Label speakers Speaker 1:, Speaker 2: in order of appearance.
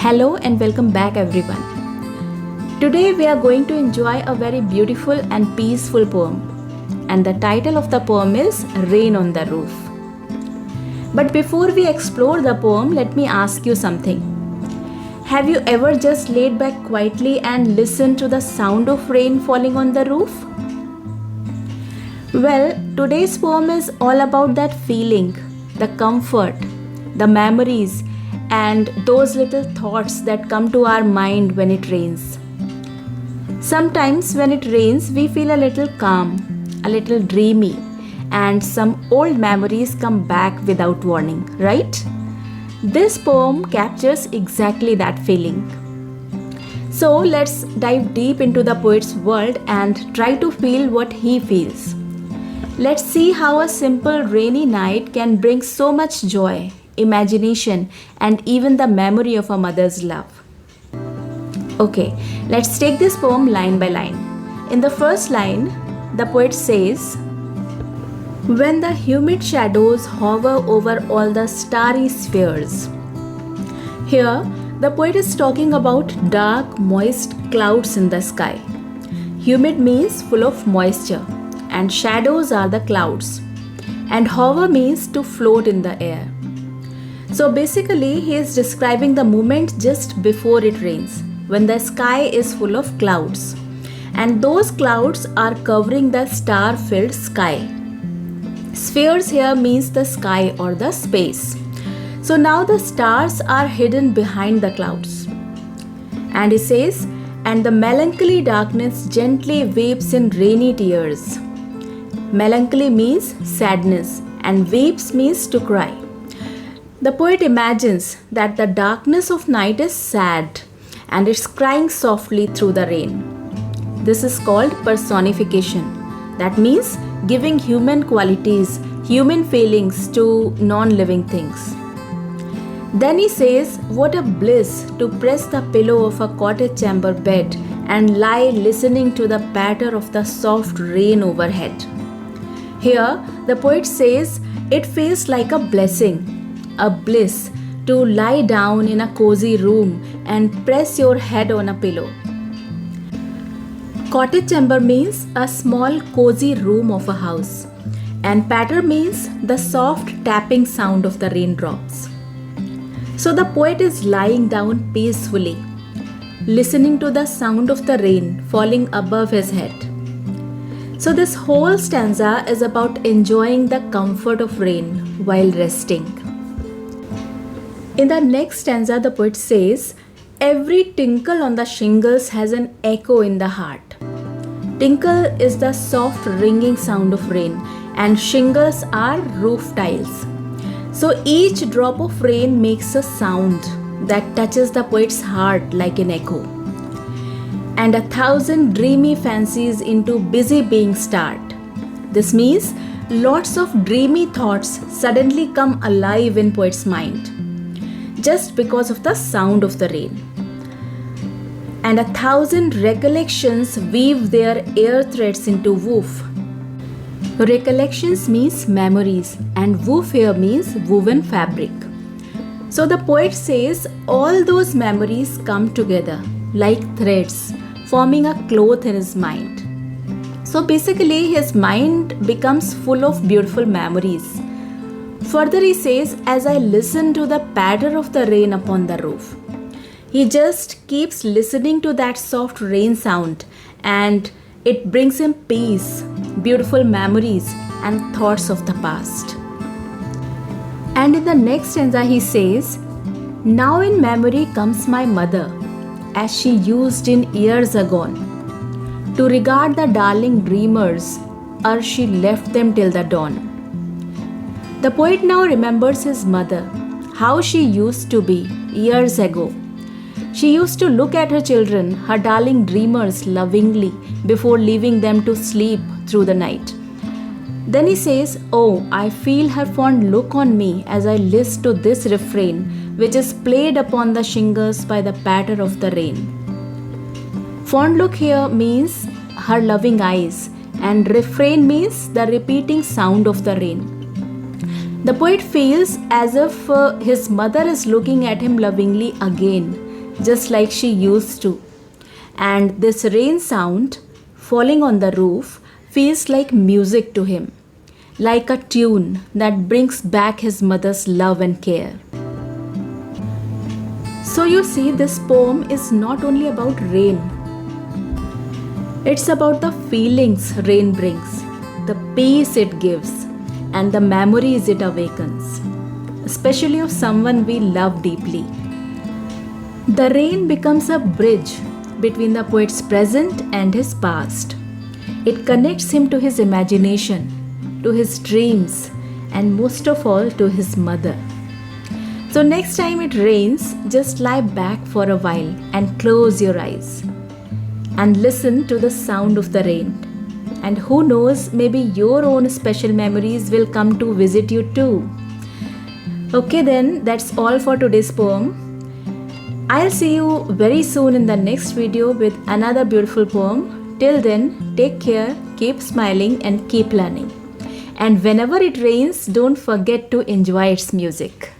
Speaker 1: Hello and welcome back everyone. Today we are going to enjoy a very beautiful and peaceful poem, and the title of the poem is Rain on the Roof. But before we explore the poem, let me ask you something. Have you ever just laid back quietly and listened to the sound of rain falling on the roof? Well, today's poem is all about that feeling, the comfort, the memories, and those little thoughts that come to our mind when it rains. Sometimes when it rains, we feel a little calm, a little dreamy, and some old memories come back without warning, right? This poem captures exactly that feeling. So let's dive deep into the poet's world and try to feel what he feels. Let's see how a simple rainy night can bring so much joy, imagination, and even the memory of a mother's love. Okay, let's take this poem line by line. In the first line, the poet says, "When the humid shadows hover over all the starry spheres." Here, the poet is talking about dark, moist clouds in the sky. Humid means full of moisture, and shadows are the clouds. And hover means to float in the air. So basically, he is describing the moment just before it rains, when the sky is full of clouds. And those clouds are covering the star-filled sky. Spheres here means the sky or the space. So now the stars are hidden behind the clouds. And he says, "And the melancholy darkness gently weeps in rainy tears." Melancholy means sadness, and weeps means to cry. The poet imagines that the darkness of night is sad and it's crying softly through the rain. This is called personification. That means giving human qualities, human feelings to non-living things. Then he says, "What a bliss to press the pillow of a cottage chamber bed and lie listening to the patter of the soft rain overhead." Here, the poet says it feels like a blessing, a bliss to lie down in a cozy room and press your head on a pillow. Cottage chamber means a small cozy room of a house, and patter means the soft tapping sound of the raindrops. So the poet is lying down peacefully, listening to the sound of the rain falling above his head. So this whole stanza is about enjoying the comfort of rain while resting. In the next stanza, the poet says, "Every tinkle on the shingles has an echo in the heart." Tinkle is the soft ringing sound of rain, and shingles are roof tiles. So each drop of rain makes a sound that touches the poet's heart like an echo. And 1,000 dreamy fancies into busy being start. This means lots of dreamy thoughts suddenly come alive in poet's mind, just because of the sound of the rain. And 1,000 recollections weave their air threads into woof. Recollections means memories, and woof here means woven fabric. So the poet says all those memories come together like threads, forming a cloth in his mind. So basically, his mind becomes full of beautiful memories. Further, he says, "As I listen to the patter of the rain upon the roof." He just keeps listening to that soft rain sound, and it brings him peace, beautiful memories, and thoughts of the past. And in the next stanza, he says, "Now in memory comes my mother, as she used in years agone, to regard the darling dreamers, ere she left them till the dawn." The poet now remembers his mother, how she used to be years ago. She used to look at her children, her darling dreamers, lovingly before leaving them to sleep through the night. Then he says, "Oh, I feel her fond look on me as I listen to this refrain, which is played upon the shingles by the patter of the rain." Fond look here means her loving eyes, and refrain means the repeating sound of the rain. The poet feels as if his mother is looking at him lovingly again, just like she used to. And this rain sound falling on the roof feels like music to him, like a tune that brings back his mother's love and care. So you see, this poem is not only about rain, it's about the feelings rain brings, the peace it gives, and the memories it awakens, especially of someone we love deeply. The rain becomes a bridge between the poet's present and his past. It connects him to his imagination, to his dreams, and most of all to his mother. So next time it rains, just lie back for a while and close your eyes and listen to the sound of the rain. And who knows, maybe your own special memories will come to visit you too. Okay then, that's all for today's poem. I'll see you very soon in the next video with another beautiful poem. Till then, take care, keep smiling and keep learning. And whenever it rains, don't forget to enjoy its music.